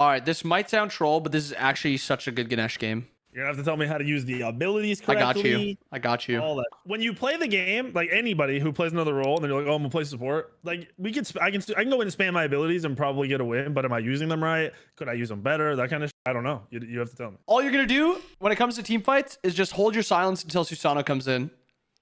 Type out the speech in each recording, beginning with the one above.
All right, this might sound troll, but this is actually such a good Ganesh game. You're gonna have to tell me how to use the abilities I correctly. got you. I got you. All that. When you play the game, like anybody who plays another role, and they're like, "Oh, I'm gonna play support." Like I can go in and spam my abilities and probably get a win. But am I using them right? Could I use them better? That kind of. I don't know. You have to tell me. All you're gonna do when it comes to team fights is just hold your silence until Susano comes in.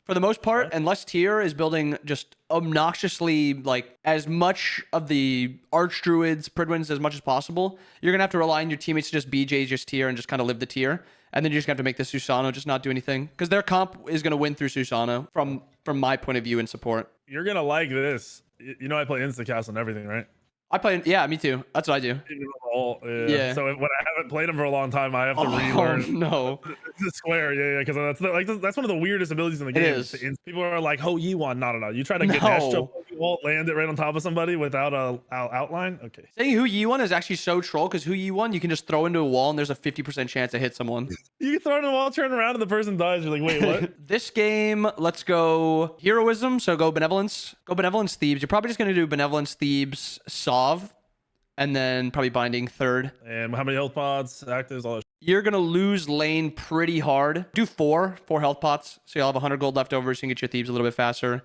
For the most part, unless Tier is building just obnoxiously like as much of the arch druids, Pridwins as much as possible, you're gonna have to rely on your teammates to just BJ just Tier and just kind of live the Tier. And then you just have to make the Susano just not do anything. Because their comp is going to win through Susano from my point of view in support. You're going to like this. You know I play Instacast and everything, right? I play... Yeah, me too. That's what I do. Yeah. So when I haven't played them for a long time, I have to relearn. Oh, no. The square, yeah, because that's one of the weirdest abilities in the game. It is. People are like, "Oh, Yi-Wan." No. You try to get dash jump, you won't land it right on top of somebody without a outline. Okay. Saying who Yi-Wan is actually so troll because who Yi-Wan you can just throw into a wall and there's a 50% chance to hit someone. You can throw it in the wall, turn around, and the person dies. You're like, wait, what? This game, let's go heroism. So go benevolence. Go benevolence Thebes. You're probably just gonna do benevolence Thebes Sov. And then probably binding third. And how many health pods, actives, all that. You're going to lose lane pretty hard. Do four health pots. So you'll have 100 gold left over so you can get your Thebes a little bit faster.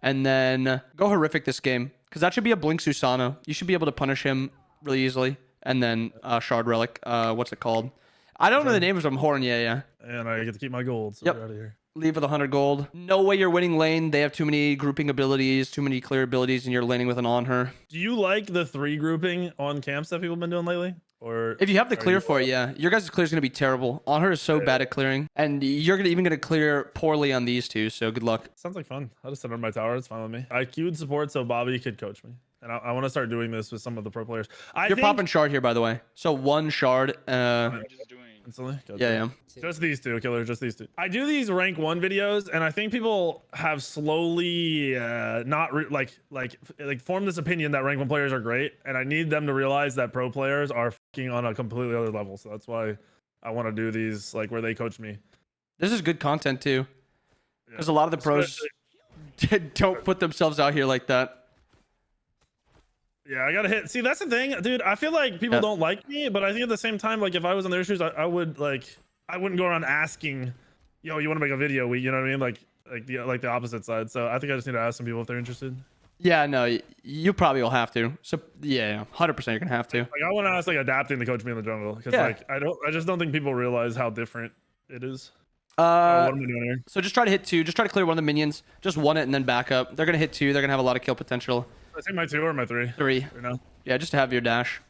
And then go horrific this game. Because that should be a Blink Susano. You should be able to punish him really easily. And then Shard Relic. What's it called? I don't know the names of them. Horn, yeah. And I get to keep my gold. So we're out of here. Leave with 100 gold. No way you're winning lane. They have too many grouping abilities, too many clear abilities, and you're laning with an on her. Do you like the 3 grouping on camps that people have been doing lately? Or if you have the clear for it, yeah. Your guys' clear is going to be terrible. On her is so bad at clearing. And you're even going to clear poorly on these two, so good luck. Sounds like fun. I'll just sit on my tower. It's fine with me. I queued support so Bobby could coach me. And I want to start doing this with some of the pro players. You're popping shard here, by the way. So 1 shard. Instantly? Yeah. Just these two, killer. Just these two. I do these rank 1 videos, and I think people have slowly formed this opinion that rank 1 players are great, and I need them to realize that pro players are fucking on a completely other level. So that's why I want to do these like where they coach me. This is good content too, because a lot of the pros don't put themselves out here like that. Yeah, I gotta hit. See, that's the thing, dude. I feel like people don't like me, but I think at the same time, like if I was in their shoes, I wouldn't go around asking, "Yo, you want to make a video?" You know what I mean? Like the opposite side. So I think I just need to ask some people if they're interested. Yeah, no, you probably will have to. So yeah, 100% you're gonna have to. Like I want to ask adapting to coach me in the jungle because I just don't think people realize how different it is. What am I doing here? So just try to hit 2. Just try to clear one of the minions. Just 1 it and then back up. They're gonna hit 2. They're gonna have a lot of kill potential. I take my 2 or my 3? 3. Yeah, just to have your dash.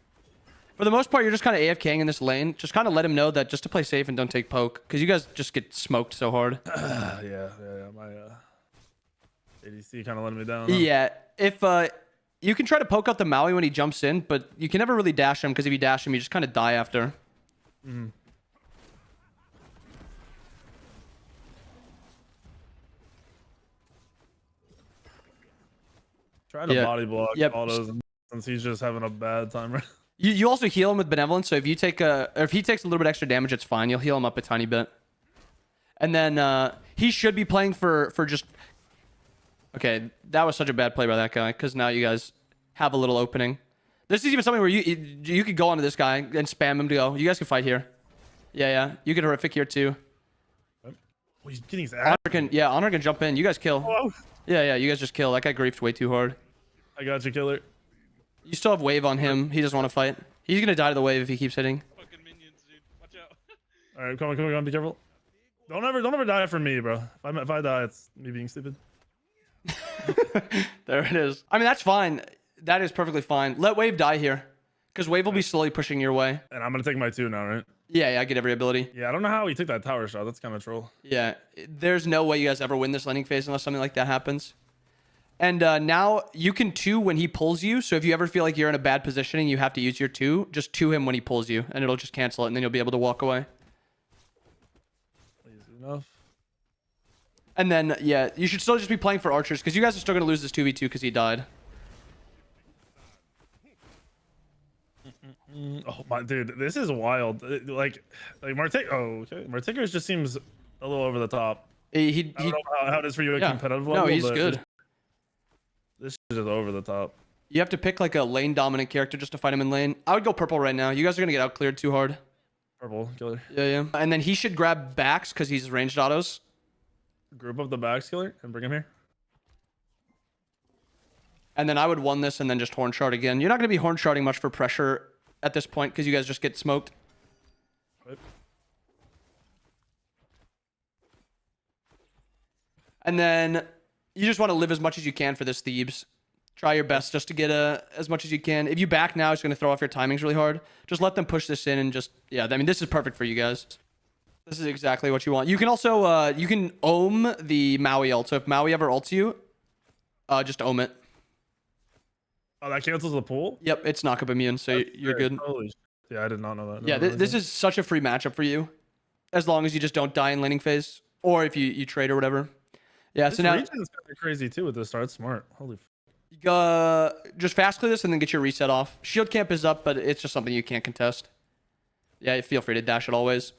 For the most part, you're just kind of AFKing in this lane. Just kind of let him know that just to play safe and don't take poke. Because you guys just get smoked so hard. Yeah. My ADC kind of letting me down. Huh? Yeah. If you can try to poke out the Maui when he jumps in, but you can never really dash him. Because if you dash him, you just kind of die after. Try to body block autos since he's just having a bad time right now. You also heal him with benevolence, so if you take if he takes a little bit extra damage, it's fine. You'll heal him up a tiny bit. And then he should be playing for just okay, that was such a bad play by that guy, because now you guys have a little opening. This is even something where you could go onto this guy and spam him to go. You guys can fight here. Yeah. You get horrific here too. Oh, he's getting his ass. Honor can jump in. You guys kill. Oh. Yeah, you guys just kill. That guy griefed way too hard. I got you, killer. You still have wave on him. He doesn't want to fight. He's gonna die to the wave if he keeps hitting. Fucking minions, dude. Watch out. All right, come on. Be careful. Don't ever die for me, bro. If I die, it's me being stupid. There it is. I mean, that's fine. That is perfectly fine. Let wave die here, because wave will be slowly pushing your way. And I'm gonna take my 2 now, right? Yeah, I get every ability. Yeah, I don't know how he took that tower shot. That's kind of troll. Yeah, there's no way you guys ever win this laning phase unless something like that happens. And now you can 2 when he pulls you. So if you ever feel like you're in a bad position and you have to use your 2, just 2 him when he pulls you, and it'll just cancel it, and then you'll be able to walk away. Easy enough. And then, yeah, you should still just be playing for archers, because you guys are still going to lose this 2v2 because he died. Oh my dude, this is wild. Like Martik. Oh, okay. Martikers just seems a little over the top. I don't know how it is for you at competitive level. No, he's good. This is just over the top. You have to pick like a lane dominant character just to fight him in lane. I would go purple right now. You guys are gonna get out cleared too hard. Purple killer. Yeah. And then he should grab backs because he's ranged autos. Group up the backs killer and bring him here. And then I would one this and then just horn shard again. You're not gonna be horn sharding much for pressure at this point because you guys just get smoked. Right. And then you just want to live as much as you can for this Thebes. Try your best just to get as much as you can. If you back now, it's going to throw off your timings really hard. Just let them push this in and just, yeah, I mean, this is perfect for you guys. This is exactly what you want. You can also, you can ohm the Maui ult. So if Maui ever ults you, just ohm it. Oh, that cancels the pool? Yep, it's knock-up immune, so you're good. Holy shit. Yeah, I did not know that. Yeah, this is such a free matchup for you. As long as you just don't die in laning phase. Or if you trade or whatever. Yeah, This so now region is kind of crazy too with this start. Smart. Holy just fast clear this and then get your reset off. Shield camp is up, but it's just something you can't contest. Yeah, feel free to dash it always.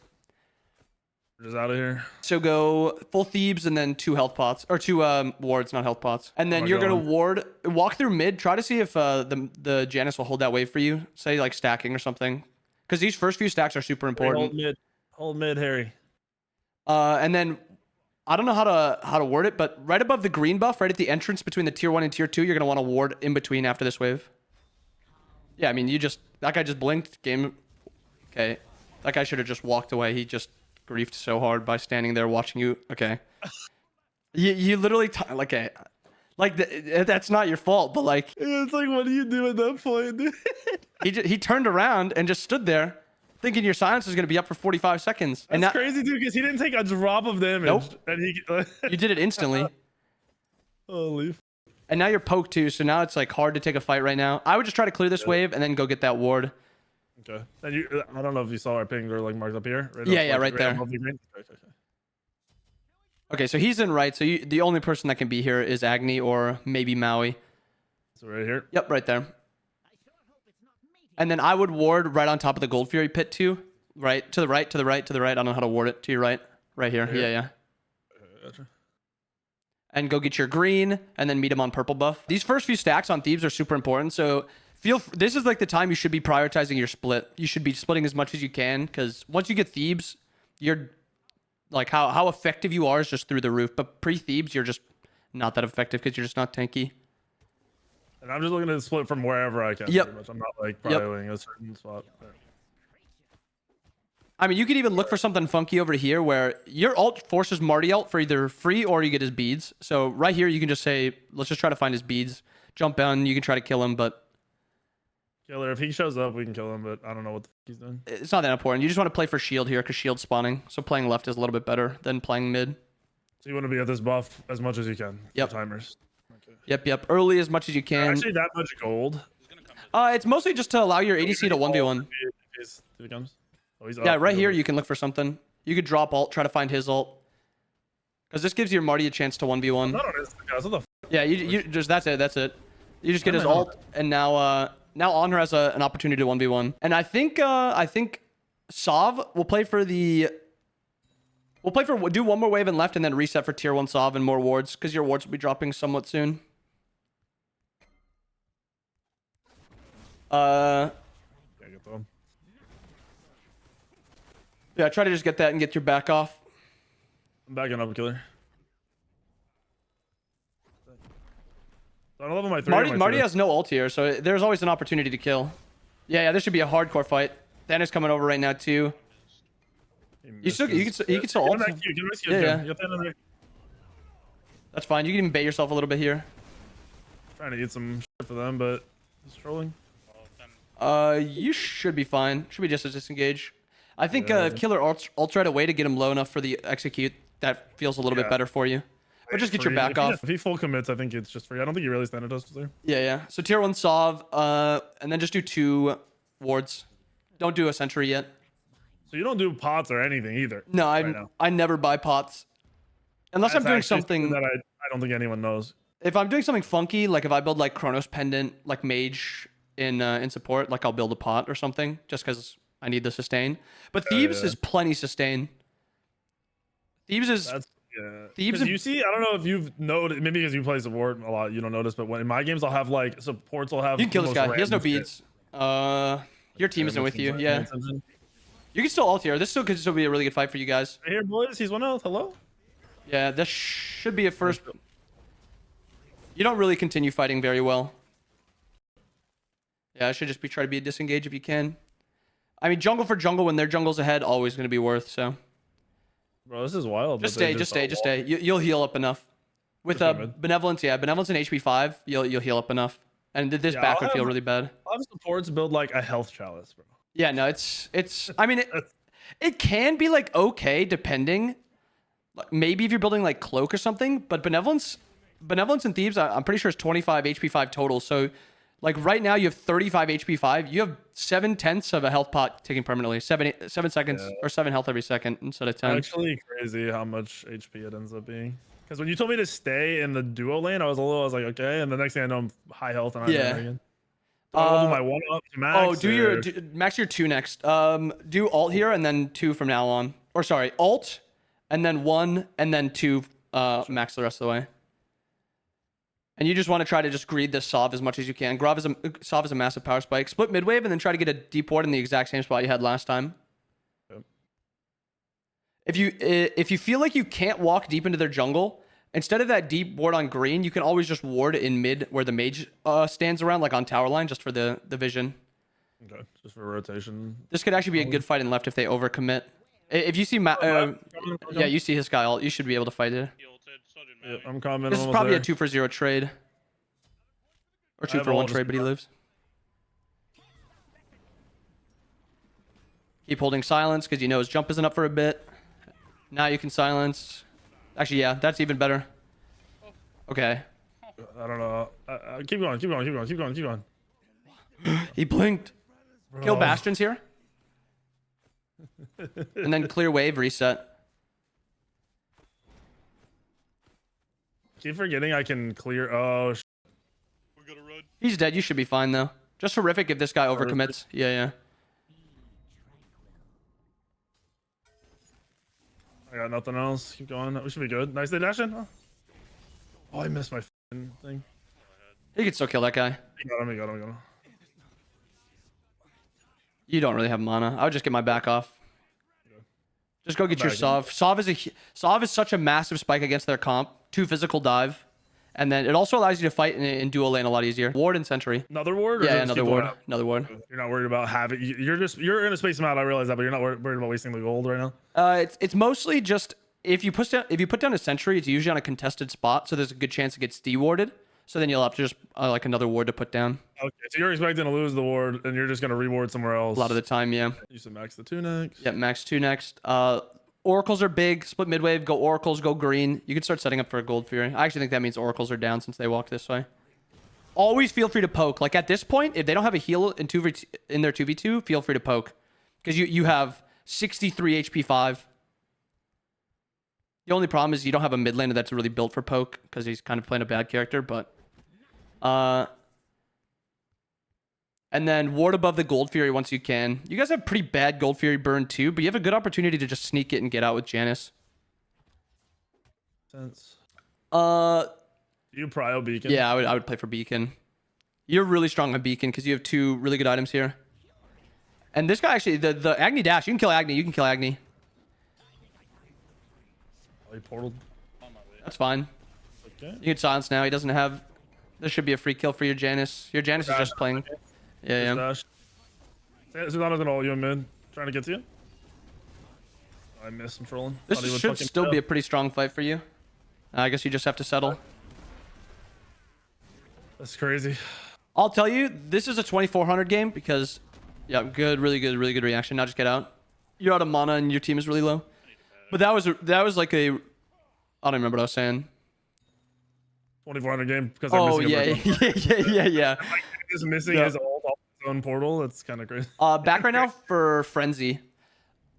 We're just out of here. So go full Thebes and then 2 health pots. Or 2 wards, not health pots. And then my you're going God. to ward. Walk through mid. Try to see if the Janus will hold that wave for you. Say like stacking or something. Because these first few stacks are super important. Hold mid, Harry. And then I don't know how to word it, but right above the green buff, right at the entrance between the tier 1 and tier 2, you're going to want to ward in between after this wave. Yeah, I mean, that guy just blinked. Game. Okay. That guy should have just walked away. He just griefed so hard by standing there watching you. Okay. You literally, that's not your fault, but like. It's like, what do you do at that point, dude? he turned around and just stood there thinking your silence was going to be up for 45 seconds. That's and crazy, dude, because he didn't take a drop of damage. Nope. And he... You did it instantly. Holy... And now you're poked too, so now it's like hard to take a fight right now. I would just try to clear this wave and then go get that ward. Okay. And I don't know if you saw our ping or like marked up here. Right there. Above the green. Okay. Okay, so he's in right. So the only person that can be here is Agni or maybe Maui. So right here. Yep, right there. And then I would ward right on top of the Gold Fury pit too. Right, to the right, to the right, to the right. I don't know how to ward it. To your right. Right here. Yeah. Gotcha. And go get your green and then meet him on purple buff. These first few stacks on Thebes are super important. So this is like the time you should be prioritizing your split. You should be splitting as much as you can because once you get Thebes, you're like how effective you are is just through the roof. But pre-Thebes, you're just not that effective because you're just not tanky. And I'm just looking to split from wherever I can. Yep. Pretty much. I'm not like prioing a certain spot. I mean, you could even look for something funky over here where your ult forces Marty ult for either free or you get his beads. So right here, you can just say, let's just try to find his beads. Jump down, you can try to kill him, but... Killer, if he shows up, we can kill him, but I don't know what the fuck he's doing. It's not that important. You just want to play for shield here because shield's spawning. So playing left is a little bit better than playing mid. So you want to be at this buff as much as you can. Yep. For timers. Okay. Yep. Early as much as you can. Actually, that much gold. It's mostly just to allow your ADC to 1v1. If he comes. Oh, he's Yeah, up. right here you can look for something. You could drop ult, try to find his ult. Because this gives your Marty a chance to 1v1. Not on his guys. What the f? Yeah, you just that's it. You just get his ult, and now Honor has an opportunity to 1v1. And I think Sov will play for do one more wave and left, and then reset for tier 1 Sov and more wards, because your wards will be dropping somewhat soon. Yeah, get them. Yeah, try to just get that and get your back off. I'm backing up, killer. I don't love my 3. Marty has no ult here, so there's always an opportunity to kill. Yeah, this should be a hardcore fight. Dan is coming over right now too. You can still ult. Yeah. That's fine. You can even bait yourself a little bit here. Trying to eat some shit for them, but he's trolling. You should be fine. Should be just a disengage. I think if Killer ults right away to get him low enough for the execute, that feels a little bit better for you. Or just get your back off. If he full commits, I think it's just free. I don't think he really standard us there. Yeah. So tier 1 Sov, and then just do 2 wards. Don't do a sentry yet. So you don't do pots or anything either. No, I never buy pots. Unless I'm doing something that I don't think anyone knows. If I'm doing something funky, like if I build like Chronos Pendant, like Mage in support, like I'll build a pot or something, just because I need the sustain. But Thebes is plenty sustain. Thebes is Yeah. Thebes Because and you see, I don't know if you've noticed, maybe because you play support a lot, you don't notice, but when in my games, I'll have like supports will have. you can kill the this most guy. He has no random shit. beads. Your team isn't with you. Yeah. Attention. You can still ult here. This still could still be a really good fight for you guys. Right here, boys. He's 1 health. Hello. Yeah, this should be a first. You don't really continue fighting very well. Yeah, I should just be try to be a disengage if you can. I mean, jungle for jungle when their jungle's ahead, always going to be worth. So Bro, this is wild. just but they stay. You'll heal up enough. With Just go mid. benevolence, yeah, benevolence and HP 5, you'll heal up enough. And this Yeah, back I'll would feel have- really bad. I'll have supports build like a health chalice, bro. Yeah, no, it's. I mean, it can be like okay depending. Like, maybe if you're building like cloak or something, but benevolence and thieves, I'm pretty sure it's 25 HP 5 total. So, like right now you have 35 HP 5. You have 7/10 of a health pot taking permanently. 7 seconds or 7 health every second instead of 10. Actually, crazy how much HP it ends up being. Because when you told me to stay in the duo lane, I was like, okay. And the next thing I know, I'm high health and I'm Yeah. again. Do I level my 1 up to max? Oh, max your 2 next. Do alt here and then 2 from now on. Or sorry, alt and then 1 and then 2 max the rest of the way. And you just want to try to just greed this Sov as much as you can. Sov is a massive power spike. Split mid wave and then try to get a deep ward in the exact same spot you had last time. Yep. If you feel like you can't walk deep into their jungle, instead of that deep ward on green, you can always just ward in mid where the mage stands around, like on tower line, just for the vision. Okay, just for rotation. This could actually be a good fight in left if they overcommit. If you see, yeah, you see his guy ult, you should be able to fight it. He ulted, so did Yeah, Maui. I'm coming. This is almost probably there. a 2 for 0 trade. Or I 2 have for 1 ult, just trade, but he lives. Keep holding silence because you know his jump isn't up for a bit. Now you can silence. Actually, yeah, that's even better. Okay. I don't know. Keep going. He blinked. Kill Bro. Bastions here. And then clear wave, reset. Keep forgetting I can clear. Oh, We're gonna run. He's dead. You should be fine, though. Just horrific if this guy overcommits. Yeah. I got nothing else. Keep going. We should be good. Nice day, Dashin. Oh, I missed my thing. He could still kill that guy. We got him. You don't really have mana. I would just get my back off. Just go get your back in. Sov is such a massive spike against their comp. 2 physical dive. And then it also allows you to fight in dual lane a lot easier. Ward and sentry. Another ward? Or Yeah, just another keep ward. going out? Another ward. You're not worried about having. You're in a space amount. I realize that, but you're not worried about wasting the gold right now. It's mostly just if you put down a sentry, it's usually on a contested spot, so there's a good chance it gets dewarded. So then you'll have to just like another ward to put down. Okay, so you're expecting to lose the ward, and you're just gonna reward somewhere else. A lot of the time, yeah. You should max the 2 next. Yep, max 2 next. Oracles are big. Split mid wave. Go oracles. Go green. You can start setting up for a gold fury. I actually think that means oracles are down since they walked this way. Always feel free to poke. Like at this point, if they don't have a heal in their 2v2, feel free to poke, because you have 63 HP 5. The only problem is you don't have a mid laner that's really built for poke because he's kind of playing a bad character. But and then ward above the gold fury once you can. You guys have pretty bad gold fury burn too, but you have a good opportunity to just sneak it and get out with Janice. Sense. Uh, You prio beacon. yeah, I would play for Beacon. You're really strong on Beacon because you have 2 really good items here. And this guy actually, the Agni dash, you can kill Agni. You can kill Agni. Oh, he portaled. That's fine. Okay. You can silence now. He doesn't have. This should be a free kill for your Janice. Your Janice is just playing. Yeah. Dash. Susano's gonna ult you in mid. Trying to get to you. I missed. I'm trolling. This Thought he would should fucking still fail. be a pretty strong fight for you. I guess you just have to settle. That's crazy. I'll tell you, this is a 2400 game because, yeah, really good reaction. Now just get out. You're out of mana and your team is really low. But that was like a, I don't remember what I was saying. 2400 game because Oh I'm missing yeah. Just missing Yeah. his ult off his own portal. That's kind of crazy. Back right now for Frenzy.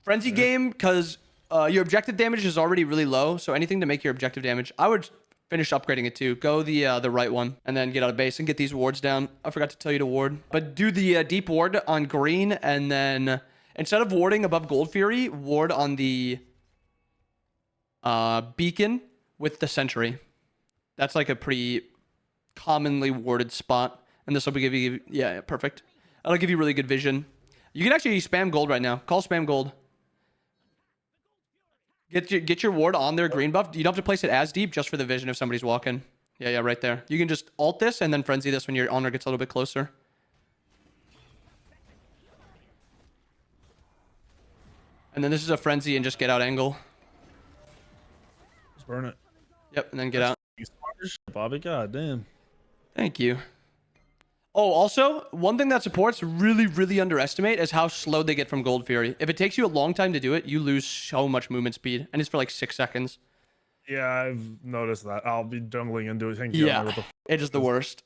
Frenzy game, because your objective damage is already really low, so anything to make your objective damage, I would finish upgrading it too. Go the right one, and then get out of base and get these wards down. I forgot to tell you to ward. But do the deep ward on green, and then instead of warding above Gold Fury, ward on the beacon with the sentry. That's like a pretty commonly worded spot. And this will give you, yeah, perfect. That'll give you really good vision. You can actually spam gold right now. Call spam gold. Get your ward on their green buff. You don't have to place it as deep, just for the vision if somebody's walking. Yeah, right there. You can just ult this and then frenzy this when your honor gets a little bit closer. And then this is a frenzy and just get out angle. Just burn it. Yep, and then get out. You smart as shit, Bobby. God damn. Thank you. Oh, also, one thing that supports really underestimate is how slow they get from Gold Fury. If it takes you a long time to do it, you lose so much movement speed, and it's for like 6 seconds. Yeah, I've noticed that. I'll be jungling and doing things. Yeah, it is the worst.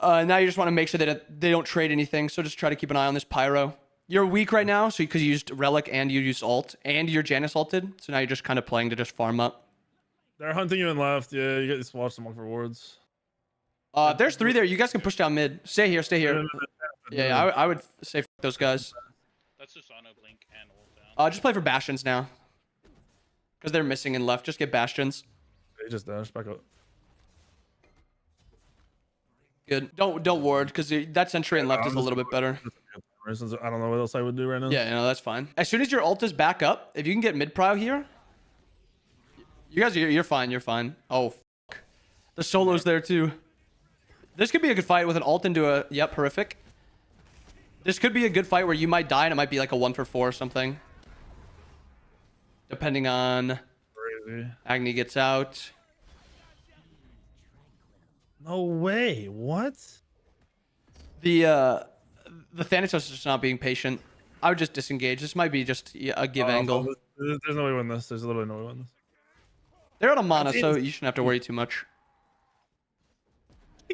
Now you just want to make sure that they don't trade anything, so just try to keep an eye on this Pyro. You're weak right now, so because you used Relic and you used ult, and your Janus ulted, so now you're just kind of playing to just farm up. They're hunting you in left. Yeah, you get to watch them look for wards. There's 3 there. You guys can push down mid. Stay here, stay here. Yeah, I would say f those guys. That's Susano, Blink, and ult down. Just play for Bastions now. Because they're missing in left. Just get Bastions. They just dash back up. Good. Don't ward, because that sentry in left is a little bit better. For instance, I don't know what else I would do right now. Yeah, no, that's fine. As soon as your ult is back up, if you can get mid-prio here, you guys, you're fine, you're fine. Oh, fuck. The solo's there too. This could be a good fight with an ult into a... Yep, horrific. This could be a good fight where you might die and it might be like a 1 for 4 or something. Depending on... Crazy. Agni gets out. No way. What? The Thanatos is just not being patient. I would just disengage. This might be just a give angle. There's no way to win this. There's literally no way to win this. They're out of mana, so you shouldn't have to worry too much.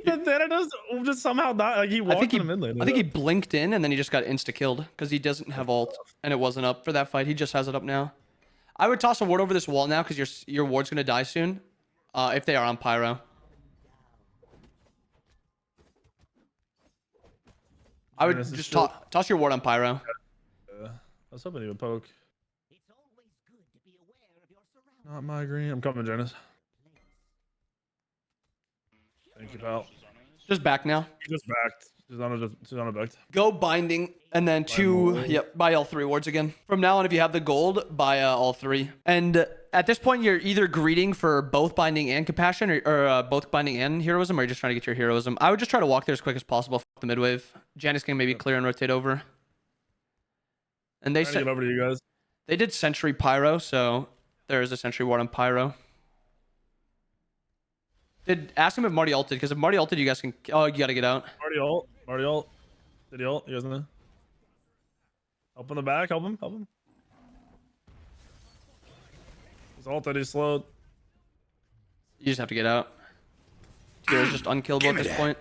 Thanatos just somehow died. Like he walked in the mid lane. I think he blinked in and then he just got insta-killed because he doesn't have ult and it wasn't up for that fight. He just has it up now. I would toss a ward over this wall now because your ward's going to die soon if they are on Pyro. I would just toss your ward on Pyro. I was hoping he would poke. Not my green. I'm coming, Janus. Thank you, pal. Just back now. He just backed. Susano backed. Go binding and then buy all 3 wards again. From now on, if you have the gold, buy all 3. And at this point, you're either greeting for both binding and compassion or both binding and heroism, or you're just trying to get your heroism. I would just try to walk there as quick as possible for the midwave. Janus can maybe clear and rotate over. And they get over to you guys. They did Sentry Pyro, so there is a Sentry ward on Pyro. Ask him if Marty ulted, because if Marty ulted, you guys can... Oh, you gotta get out. Marty ult. Marty ult. Did he ult? You guys know? Help in the back. Help him. Help him. He's ulted. He's slowed. You just have to get out. Tyr's just unkillable at this point.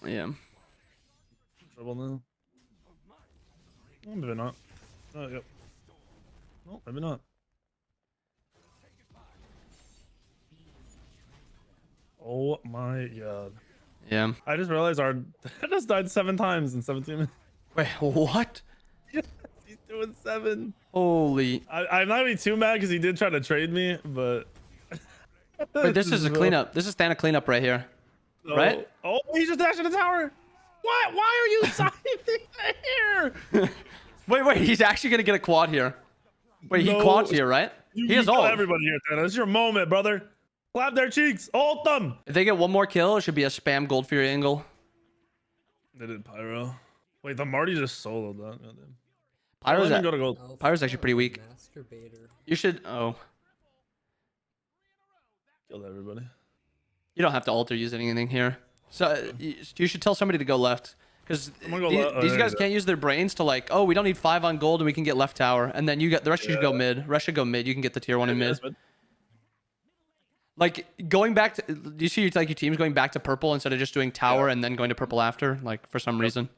Yeah. Trouble now. Oh, maybe not. Oh, yep. No, maybe not. Oh my god. Yeah. I just realized I just died 7 times in 17 minutes. Wait, what? Yes, he's doing 7. Holy. I'm not even too mad because he did try to trade me, but... Wait, this is a cleanup. This is Thana cleanup right here. No. Right? Oh, he just dashed in the tower. What? Why are you siphoning here? Wait, he's actually going to get a quad here. Wait, No. he quads here, right? He has kill ult. everybody here, Thana. This is your moment, brother. Clap their cheeks. Ult them. If they get one more kill, it should be a spam Gold Fury angle. They did Pyro. Wait, the Marty just soloed that. Goddamn. Pyro's, Let me go to gold. Pyro's actually pretty weak. Masturbator. You should... Oh. Killed everybody. You don't have to ult or use anything here. So you should tell somebody to go left. Because these guys can't use their brains to like, oh, we don't need 5 on gold and we can get left tower. And then you get the rest should go mid. Rest should go mid. You can get the tier 1 in mid. Like going back to, do you see like your team's going back to purple instead of just doing tower and then going to purple after, like for some reason?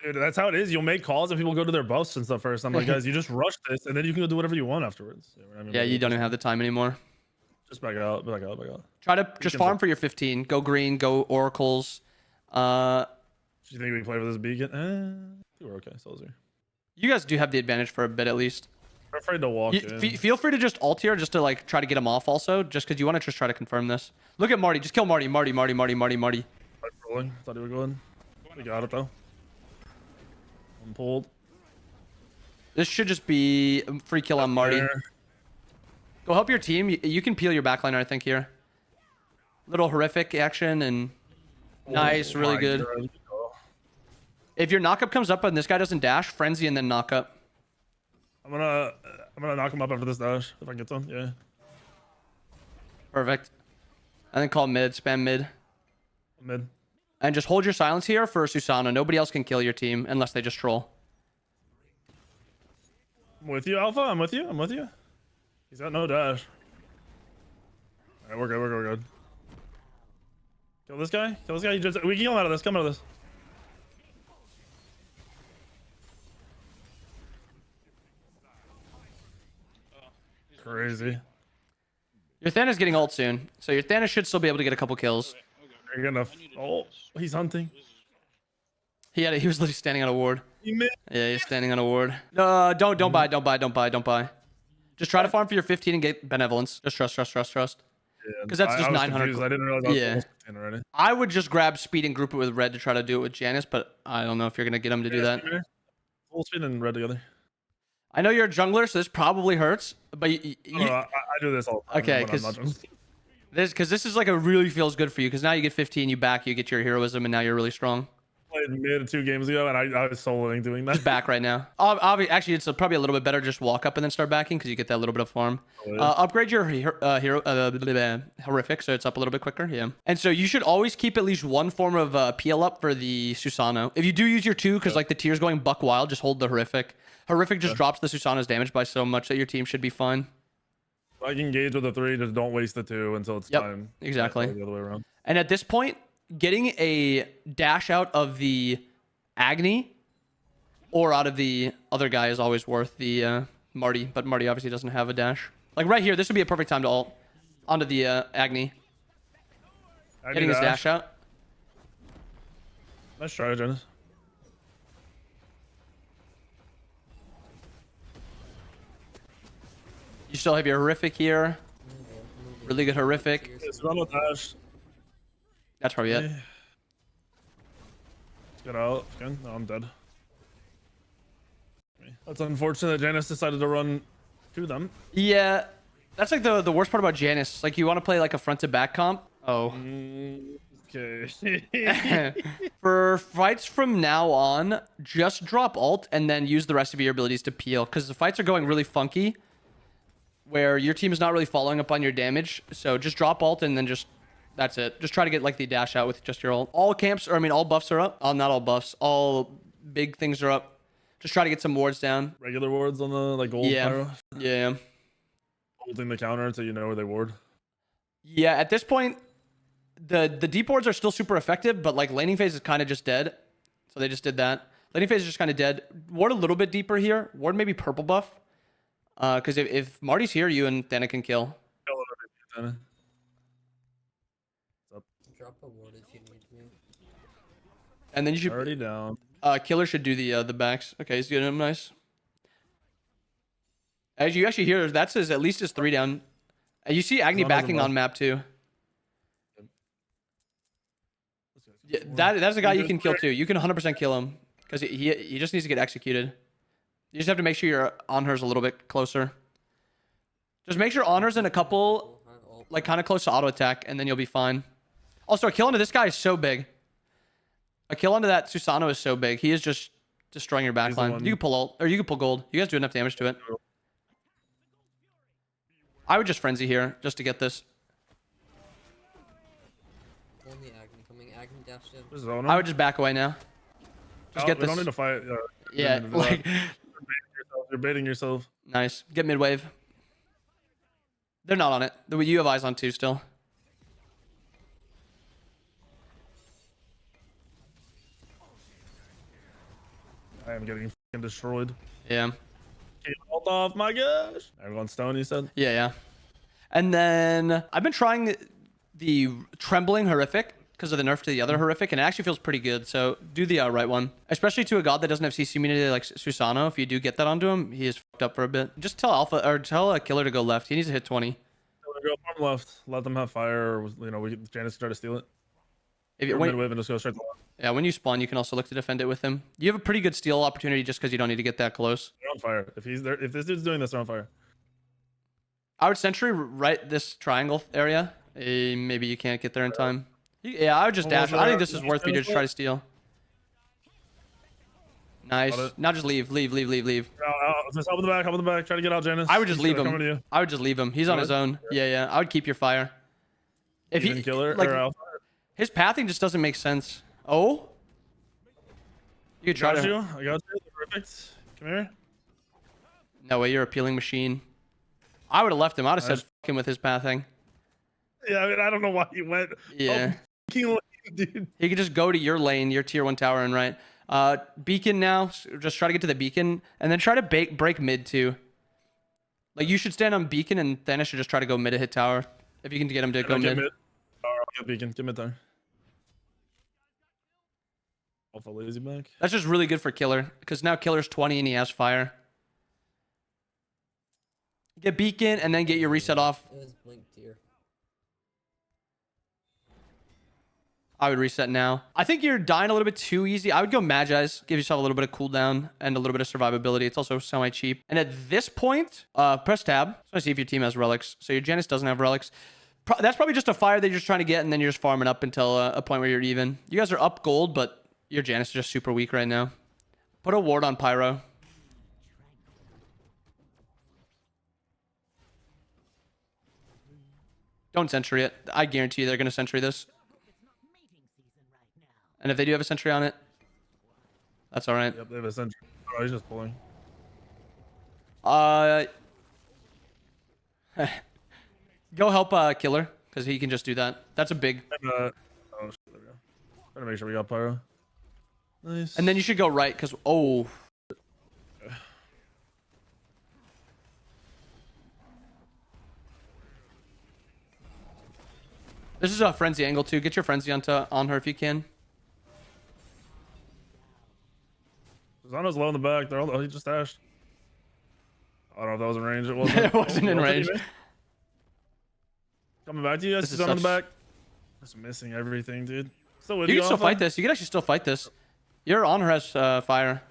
Dude, that's how it is. You'll make calls and people go to their buffs and stuff first. I'm like, guys, you just rush this and then you can go do whatever you want afterwards. You know what I mean? Yeah, you don't even have the time anymore. Just back out, back out, back out. Try to just farm for your 15. Go green, go oracles. Do you think we can play for this beacon? We're okay. Still here. You guys do have the advantage for a bit at least. I'm afraid to walk in. Feel free to just ult here just to like try to get him off also, just because you want to just try to confirm this. Look at Marty. Just kill Marty. Marty. I'm rolling. Thought he was going. We got it though. I'm pulled. This should just be a free kill on Marty. Go help your team. You can peel your backliner, I think, here. Little horrific action and nice, really good. God. If your knockup comes up and this guy doesn't dash, frenzy and then knockup. I'm gonna knock him up after this dash if I can get some. Yeah. Perfect. And then call mid, spam mid. Mid. And just hold your silence here for Susano. Nobody else can kill your team unless they just troll. I'm with you, Alpha. I'm with you. He's got no dash. Alright, we're good. Kill this guy. We can kill him out of this. Come out of this. Crazy. Your Thanos getting ult soon. So your Thanos should still be able to get a couple kills. You're gonna... Oh, he's hunting. He was literally standing on a ward. He missed. Yeah, he's standing on a ward. Don't buy. Just try to farm for your 15 and get benevolence. Just trust. Because that's just 900. I didn't realize I was almost 10 already. I would just grab speed and group it with red to try to do it with Janice, but I don't know if you're gonna get him to do that. Full speed and red together. I know you're a jungler, so this probably hurts, but I do this all the time. Okay, because this is like a really feels good for you because now you get 15, you get your heroism, and now you're really strong. Played mid 2 games ago, and I was soloing doing that. Just back right now. Actually, it's probably a little bit better just walk up and then start backing because you get that little bit of farm. Oh, yeah. Upgrade your horrific so it's up a little bit quicker. Yeah. And so you should always keep at least one form of PL up for the Susano. If you do use your 2 because like the tier's going buck wild, just hold the horrific. Horrific just drops the Susano's damage by so much that your team should be fine. I can engage with the 3, just don't waste the 2 until it's time. Exactly. The other way around. And at this point, getting a dash out of the Agni or out of the other guy is always worth the Marty, but Marty obviously doesn't have a dash. Like right here, this would be a perfect time to ult onto the Agni. Getting his dash out. Nice try, Janice. You still have your horrific here. Really good horrific. It's run with dash. That's probably it. Let's get out. Again. No, I'm dead. That's unfortunate that Janice decided to run to them. Yeah. That's like the worst part about Janice. Like you want to play like a front to back comp. Oh. Okay. For fights from now on, just drop ult and then use the rest of your abilities to peel. Because the fights are going really funky. Where your team is not really following up on your damage. So just drop ult and then just... That's it. Just try to get like the dash out with just your ult. All buffs are up. Not all buffs. All big things are up. Just try to get some wards down. Regular wards on the like gold pyro. Yeah. Holding the counter until you know where they ward. Yeah, at this point, the deep wards are still super effective, but like laning phase is kind of just dead. So they just did that. Laning phase is just kind of dead. Ward a little bit deeper here. Ward maybe purple buff. Because if Marty's here, you and Thana can kill. Drop a ward if you need me. And then you should already down. Killer should do the backs. Okay, he's getting him nice. As you actually hear, that's at least his 3 down. And you see Agni backing on map too. Yeah, that's a guy you can kill too. You can 100% kill him because he just needs to get executed. You just have to make sure your Honors a little bit closer. Just make sure Honors in a couple, like kind of close to auto attack, and then you'll be fine. Also, a kill onto this guy is so big. A kill onto that Susano is so big. He is just destroying your backline. You can pull ult, or you can pull gold. You guys do enough damage to it. I would just frenzy here just to get this. Only Agni coming. Agni dashed in. I would just back away now. Just get this. We don't need to fight. Yeah, like you're baiting yourself. Nice. Get mid wave. They're not on it. You have eyes on 2 still. I am getting fucking destroyed. Yeah. Hold off, my gosh. Everyone's stone, you said? Yeah. And then I've been trying the trembling horrific because of the nerf to the other horrific, and it actually feels pretty good. So do the right one, especially to a god that doesn't have CC immunity like Susano. If you do get that onto him, he is fucked up for a bit. Just tell Alpha or tell a killer to go left. He needs to hit 20. Go farm left. Let them have fire. Or, you know, Janice can try to steal it. If you mid-wave and just go straight to left. yeah, when you spawn, you can also look to defend it with him. You have a pretty good steal opportunity just because you don't need to get that close. They're on fire. If he's there, if this dude's doing this, they're on fire. I would sentry right this triangle area. Maybe you can't get there in time. Yeah, I would just dash. I think this is worth me to just try to steal. Nice. Now just leave. Just help in the back. Help in the back. Try to get out, Janice. I would just leave coming him. to you. I would just leave him. He's on his own. Yeah. I would keep your fire. If Even he killer like or Alpha. his pathing just doesn't make sense. Oh, you could try Got to. you. I got you. Perfect. Come here. No way, you're a peeling machine. I would have left him. I'd have said Nice. fuck him with his pathing. Yeah, I mean, I don't know why you went. Yeah. Lane, dude. He could just go to your lane, your tier 1 tower, and right. Beacon now. Just try to get to the beacon, and then try to break mid too. Like you should stand on beacon, and Thanos should just try to go mid to hit tower. If you can get him to go Get mid. I'll get beacon. Get mid there. Alpha lazy back. That's just really good for killer, because now killer's 20 and he has fire. Get beacon, and then get your reset off. It was blink tier. I would reset now. I think you're dying a little bit too easy. I would go Magi's. Give yourself a little bit of cooldown and a little bit of survivability. It's also semi-cheap. And at this point, press tab. So I see if your team has relics. So your Janus doesn't have relics. That's probably just a fire that you're just trying to get, and then you're just farming up until a point where you're even. You guys are up gold, but your Janus is just super weak right now. Put a ward on Pyro. Don't sentry it. I guarantee you they're going to sentry this. And if they do have a sentry on it, that's all right. Yep, they have a sentry. Oh, he's just pulling. Go help killer, because he can just do that. That's a big. Oh, shit, there we go. Trying to make sure we got pyro. Nice. And then you should go right, because oh. This is a frenzy angle too. Get your frenzy on her if you can. Zano's low in the back. They're all, he just dashed. I don't know if that was in range. It wasn't. It wasn't in range. Coming back to you guys. This is Zano in the such- back. Just missing everything, dude. Still with You you, can still Alpha? fight this. You can actually still fight this. Your on her has fire.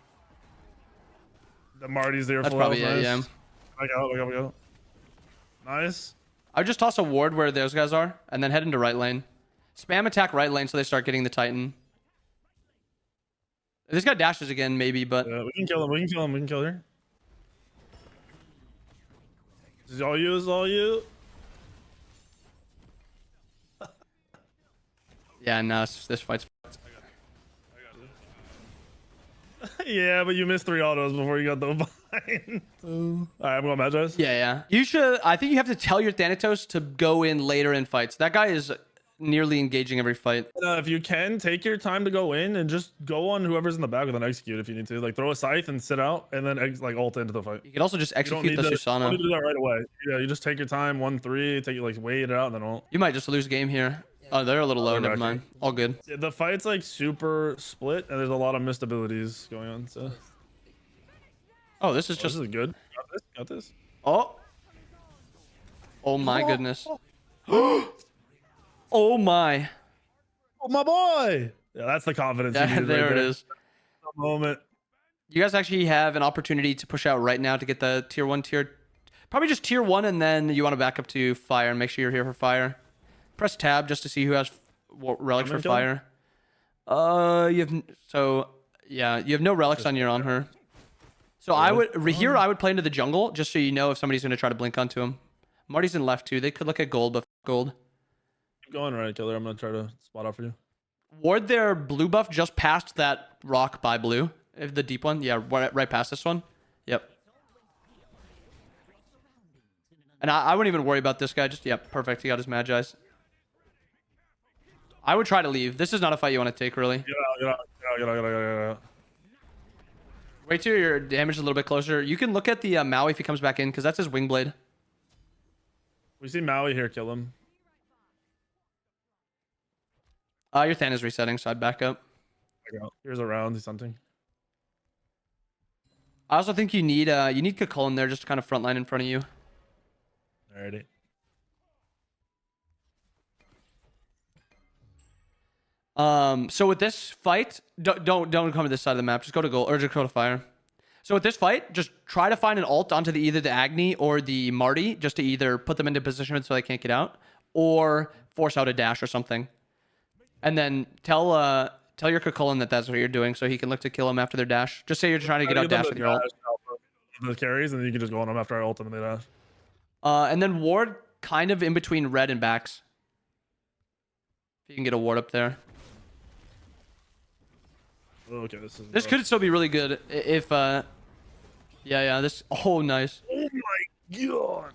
The Marty's there. That's full probably health, it. nice. Yeah. I go. Nice. I would just toss a ward where those guys are, and then head into right lane. Spam attack right lane so they start getting the Titan. This guy dashes again, maybe, but Yeah, we can kill him. We can kill her. This is all you. This is all you. yeah, no, this fight's. Yeah, but you missed 3 autos before you got the vine. All right, I'm going Magi's. Yeah. You should. I think you have to tell your Thanatos to go in later in fights. That guy is nearly engaging every fight. If you can, take your time to go in and just go on whoever's in the back with an execute if you need to. Like throw a scythe and sit out, and then like ult into the fight. You can also just You don't execute need the to, Susano. don't need to do that right away. Yeah, you just take your time. 1-3. Take like wait it out, and then ult. You might just lose game here. Oh, they're a little low. They're Never back mind. All good. Yeah, the fight's like super split, and there's a lot of missed abilities going on. So Oh, this is this just. is good. Got this. Oh. Oh my goodness. Oh my. Oh my boy. Yeah, that's the confidence. you Yeah, needed there right it there. is. The moment. You guys actually have an opportunity to push out right now to get the tier 1 tier. Probably just tier 1, and then you want to back up to fire and make sure you're here for fire. Press tab just to see who has relics for I'm gonna fire. You have no relics on her. So I would here I would play into the jungle just so you know if somebody's gonna try to blink onto him. Marty's in left too. They could look at gold, but gold. Keep going, right, killer. I'm gonna try to spot out for you. Ward their blue buff just past that rock by blue. If the deep one, yeah, right past this one. Yep. And I wouldn't even worry about this guy. Just perfect. He got his Magi's. I would try to leave. This is not a fight you want to take, really. Get out. Wait till your damage is a little bit closer. You can look at the Maui if he comes back in, because that's his wing blade. We see Maui here. Kill him. Your Than is resetting, so I'd back up. Here's a round, something. I also think you need Kakul in there just to kind of front line in front of you. Alrighty. So with this fight, don't come to this side of the map. Just go to gold or just go to fire. So with this fight, just try to find an ult onto either the Agni or the Marty, just to either put them into position so they can't get out, or force out a dash or something. And then tell your Kakulin that that's what you're doing, so he can look to kill him after their dash. Just say you're trying to get out dash with your ult. The carries, and then you can just go on them after I ult them and they dash. And then ward kind of in between red and backs. If you can get a ward up there. Okay, this could still be really good if yeah, this nice. Oh my god.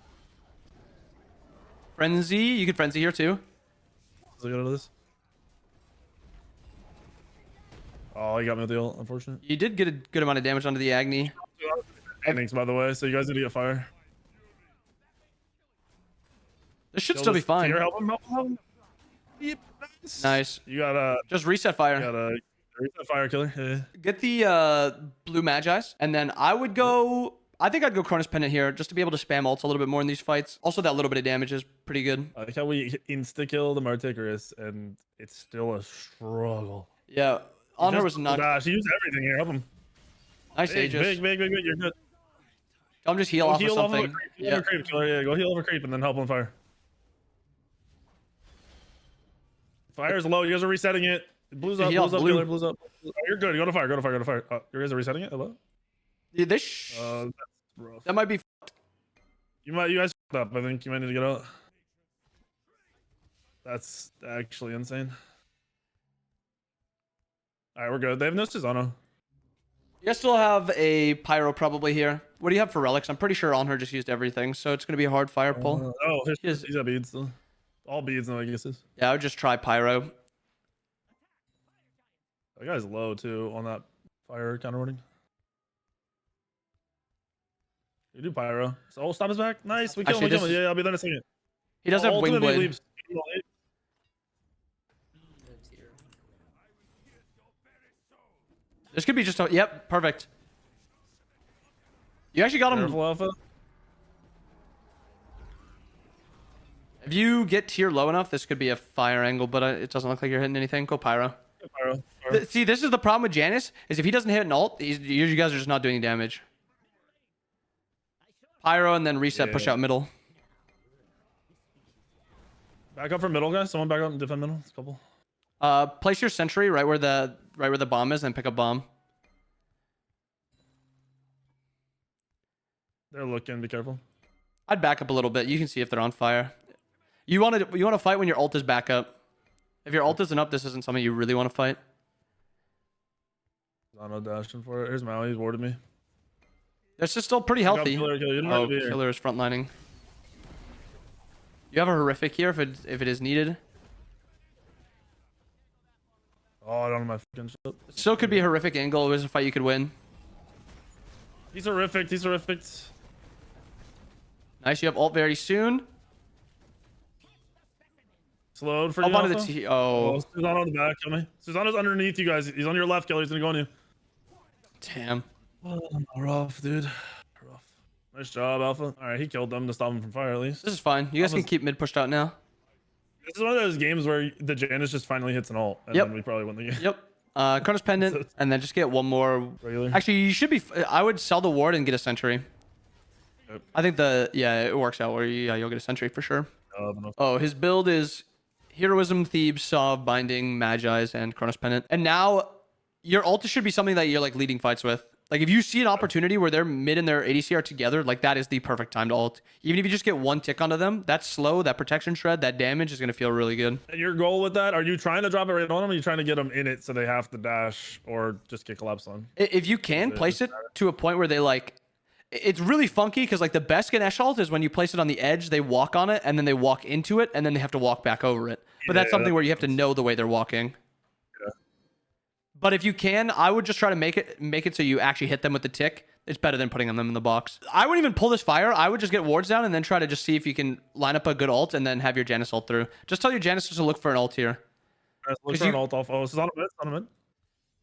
Frenzy, you could frenzy here too. Let's get out of this. Oh, he got me with the ult, unfortunate. You did get a good amount of damage onto the Agni. Thanks, by the way, so you guys need to get fire. This should still be fine. Here, help him. Yep, nice. You gotta just reset fire. You gotta reset fire, killer. Yeah. Get the blue Magi's, and then I would go. I think I'd go Cronus Pendant here just to be able to spam ults a little bit more in these fights. Also, that little bit of damage is pretty good. I like how we insta kill the Marticarus, and it's still a struggle. Yeah, on her was not. Gosh, he used everything here. Help him. Nice Aegis. Big. You're good. I'm just heal off of something. Yeah, go heal over creep and then help on fire. Fire's low. You guys are resetting it. Blue's up. Killer. Blue's up. Oh, you're good. Go to fire. Oh, you guys are resetting it. Hello. Yeah, that's rough. That might be. You guys up. I think you might need to get out. That's actually insane. All right, we're good. They have no Susano. You guys still have a pyro probably here. What do you have for relics? I'm pretty sure on her just used everything, so it's gonna be a hard fire pull. He's got beads still. All beads, no, I guess. Yeah, I would just try pyro. That guy's low too on that fire counterwarding. You do pyro. So stop his back. Nice. We kill him. Yeah, I'll be there in a second. He does have wing blade. This could be just a... Yep, perfect. You actually got him... Careful, Alpha. If you get tier low enough, this could be a fire angle, but it doesn't look like you're hitting anything. Go pyro. Pyro. See, this is the problem with Janus, is if he doesn't hit an ult, you guys are just not doing any damage. Pyro and then reset, push out middle. Back up for middle, guys. Someone back up and defend middle. It's a couple. Place your sentry right where the bomb is, and pick up bomb. They're looking. Be careful. I'd back up a little bit. You can see if they're on fire. You want to fight when your ult is back up. If your ult isn't up, this isn't something you really want to fight. Zano dashing for it. Here's Maui. He's warded me. This is still pretty healthy. Killer is frontlining. You have a horrific here if it is needed. Oh, I don't know my fucking shit. It still could be a horrific angle. It was a fight you could win. He's horrific. Nice. You have ult very soon. Slowed for you. Up onto the T. Oh. Susano on the back. Kill me. Susano's underneath you guys. He's on your left, Killer. He's gonna go on you. Damn. Oh, rough, dude. Rough. Nice job, Alpha. All right, he killed them to stop him from fire at least. This is fine. You guys can keep mid pushed out now. This is one of those games where the Janus just finally hits an ult, and then we probably win the game. Yep. Cronus Pendant, and then just get one more. Regular. Actually, you should be. I would sell the ward and get a sentry. Yep. I think it works out where you'll get a sentry for sure. Oh, his build is Heroism, Thebes, Sov, Binding, Magi's, and Cronus Pendant. And now your ult should be something that you're like leading fights with. Like if you see an opportunity where their mid and their ADC are together, like that is the perfect time to ult. Even if you just get one tick onto them, that slow, that protection shred, that damage is going to feel really good. And your goal with that, are you trying to drop it right on them, or are you trying to get them in it so they have to dash or just get collapsed on? If you can place it to a point where they like, it's really funky because like the best Ganesh ult is when you place it on the edge, they walk on it and then they walk into it and then they have to walk back over it. But that's something where you have to know the way they're walking. But if you can, I would just try to make it so you actually hit them with the tick. It's better than putting them in the box. I wouldn't even pull this fire. I would just get wards down and then try to just see if you can line up a good ult and then have your Janus ult through. Just tell your Janus to look for an ult here. Look for an ult off. Oh, this is on a mid. On a mid.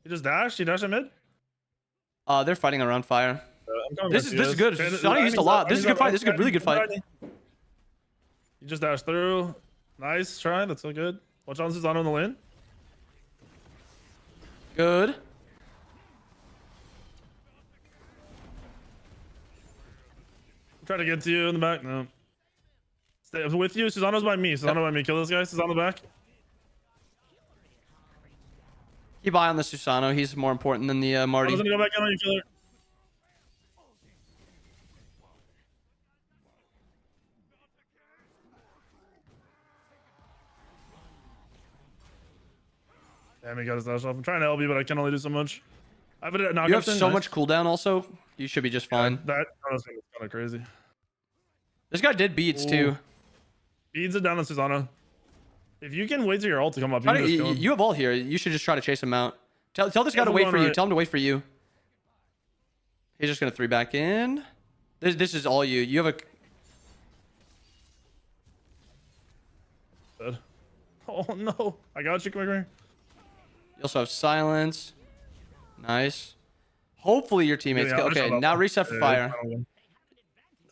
He just dashed. He dashed at mid. They're fighting around fire. I'm This is good. Sonny used a lot. This is a good fight. This is a good, really good fight. He just dashed through. Nice try. That's so good. Watch on Susano in the lane. Good. Try to get to you in the back. No. Stay with you. Susano's by me. Susano by me. Kill this guy. Susano back. Keep eye on the Susano. He's more important than the Marty. I was gonna go back in on you, killer. Damn, he got his dash off. I'm trying to help you, but I can only do so much. I have a knock. You have so much cooldown also. You should be just fine. That honestly is kind of crazy. This guy did beads too. Beads it down on Susano. If you can wait till your ult to come up, you can just kill him. You have all here. You should just try to chase him out. Tell this guy to wait for you. Tell him to wait for you. He's just gonna 3 back in. This is all you. You have a. Dead. Oh no! I got you. Come here. You also have silence. Nice. Hopefully your teammates. Okay, now reset for fire.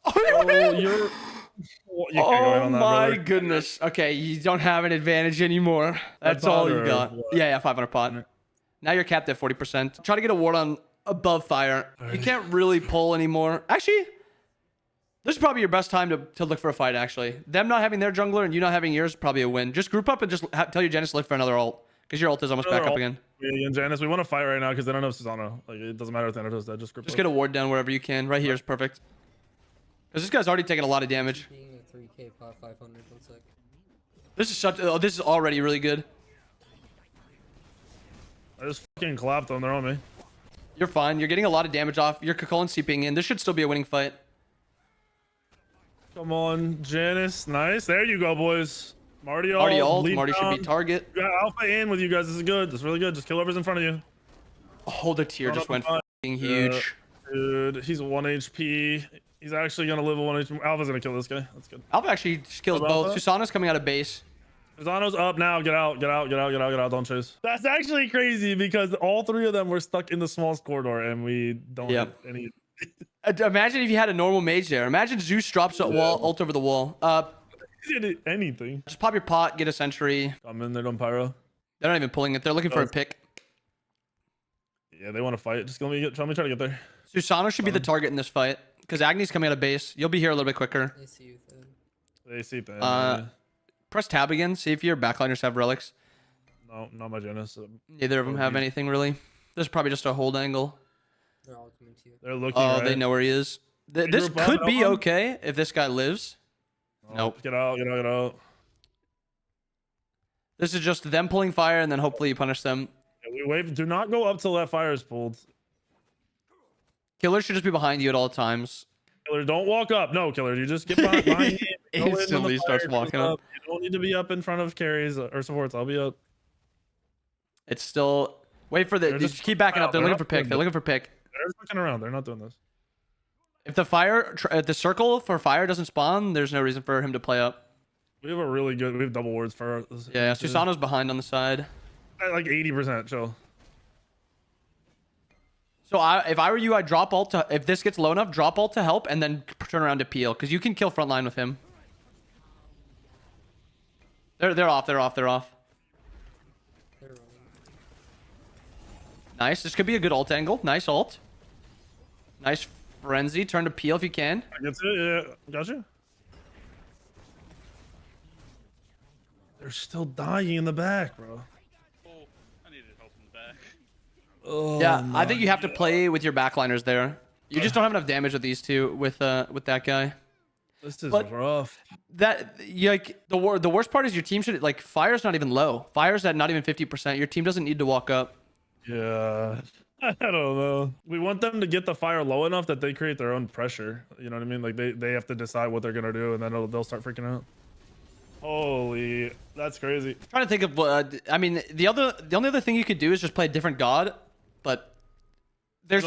Oh, you're. Oh my goodness. Okay, you don't have an advantage anymore. That's all you got. Yeah, 500 pot. Now you're capped at 40%. Try to get a ward on above fire. You can't really pull anymore. Actually, this is probably your best time to look for a fight, actually. Them not having their jungler and you not having yours is probably a win. Just group up and just tell your Janice to look for another ult. Because your ult is almost back up again. Yeah, and Janice, we want to fight right now because they don't know Susano. Like, it doesn't matter if Thanatos does. Just get a ward down wherever you can. Right here is perfect. Because this guy's already taking a lot of damage. Being a 3k pot 500, 1 sec. This is such. Oh, this is already really good. I just fucking clapped them. They're on me. You're fine. You're getting a lot of damage off. You're Kakolan seeping in. This should still be a winning fight. Come on, Janice. Nice. There you go, boys. Marty ult. Marty should be target. You got Alpha in with you guys. This is good. This is really good. Just kill whoever's in front of you. Oh, the tier just went fucking huge. Dude, he's 1 HP. He's actually gonna live a 1 HP. Alpha's gonna kill this guy. That's good. Alpha actually kills both. Susano's coming out of base. Susano's up now. Get out. Get out. Get out. Get out. Get out. Don't chase. That's actually crazy because all 3 of them were stuck in the smallest corridor and we don't have any. Imagine if you had a normal mage there. Imagine Zeus drops a wall ult over the wall. Anything. Just pop your pot, get a sentry. I'm in there on pyro. They're not even pulling it. They're looking for a pick. Yeah, they want to fight. Just let me try to get there. Susano should be the target in this fight because Agni's coming out of base. You'll be here a little bit quicker. They see you, Finn. They see that. Press tab again. See if your backliners have relics. No, not my Janus. Neither of them have anything really. This is probably just a hold angle. They're all coming to you. They're looking. Oh, right? they know where he is. This could be okay if this guy lives. Nope. Get out. Get out. Get out. This is just them pulling fire and then hopefully you punish them. Yeah, we wait. Do not go up till that fire is pulled. Killer should just be behind you at all times. Killer, don't walk up. No, Killer, you just get behind me. Instantly starts walking up. You don't need to be up in front of carries or supports. I'll be up. It's still. Wait for the. Just keep backing up. They're looking for pick. They're looking for pick. They're just looking around. They're not doing this. If the circle for fire doesn't spawn, there's no reason for him to play up. We have a really good. We have double wards for. Yeah, Susano's behind on the side. At like 80%. Chill. So if I were you, I'd drop ult to. If this gets low enough, drop ult to help and then turn around to peel because you can kill frontline with him. They're off. They're off. They're off. They're running. Nice. This could be a good ult angle. Nice ult. Nice frenzy. Turn to peel if you can. I get it. Yeah, got you. They're still dying in the back, bro. Oh, I needed help in the back. Oh, Yeah, I think you have to play with your backliners there. You just don't have enough damage with these two with that guy. This is rough. That like the worst part is your team should like fire's not even low. Fire's at not even 50%. Your team doesn't need to walk up. Yeah. I don't know. We want them to get the fire low enough that they create their own pressure. You know what I mean? Like they have to decide what they're gonna do, and then they'll start freaking out. Holy, that's crazy. I'm trying to think of I mean the only other thing you could do is just play a different god, but there's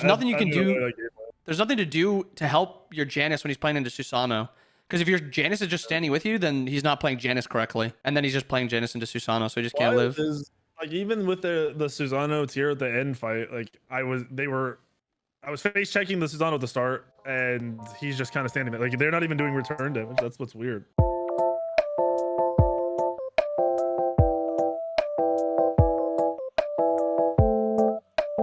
nothing you can do. There's nothing to do to help your Janus when he's playing into Susano. Because if your Janice is just standing with you, then he's not playing Janice correctly, and then he's just playing Janice into Susano, so he just can't live. Like even with the Susano tier at the end fight, like I was face checking the Susano at the start, and he's just kind of standing there. Like they're not even doing return damage. That's what's weird.